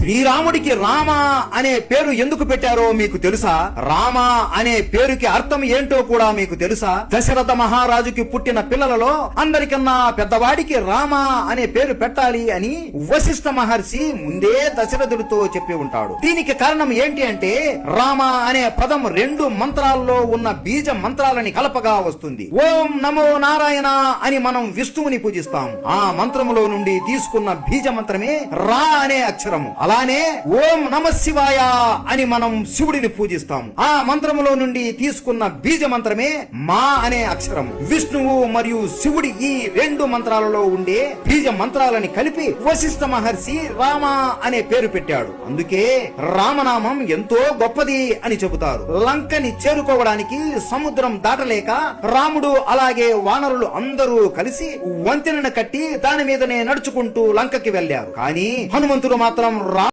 శ్రీరాముడికి రామ అనే పేరు ఎందుకు పెట్టారో మీకు తెలుసా? రామ అనే పేరుకి అర్థం ఏంటో కూడా మీకు తెలుసా? దశరథ మహారాజుకి పుట్టిన పిల్లలలో అందరికన్నా పెద్దవాడికి రామ అనే పేరు పెట్టాలి అని వశిష్ఠ మహర్షి ముందే దశరథుడితో చెప్పి ఉంటాడు. దీనికి కారణం ఏంటి అంటే రామ అనే పదం 2 మంత్రాల్లో ఉన్న బీజ మంత్రాలని కలపగా వస్తుంది. ఓం నమో నారాయణ అని మనం విష్ణువుని పూజిస్తాం. ఆ మంత్రములో నుండి తీసుకున్న బీజ మంత్రమే రా అనే అక్షరము. అలానే ఓం నమ శివాయ అని మనం శివుడిని పూజిస్తాం. ఆ మంత్రములో నుండి తీసుకున్న బీజ మంత్రమే మా అనే అక్షరము. విష్ణువు మరియు శివుడి ఈ 2 మంత్రాలలో ఉండే బీజ మంత్రాలని కలిపి వశిష్ఠ మహర్షి రామ అనే పేరు పెట్టాడు. అందుకే రామనామం ఎంతో గొప్పది అని చెబుతారు. లంకని చేరుకోవడానికి సముద్రం దాటలేక రాముడు అలాగే వానరులు అందరూ కలిసి వంతెనను కట్టి దాని మీదనే నడుచుకుంటూ లంకకి వెళ్లారు. కానీ హనుమంతుడు మాత్రం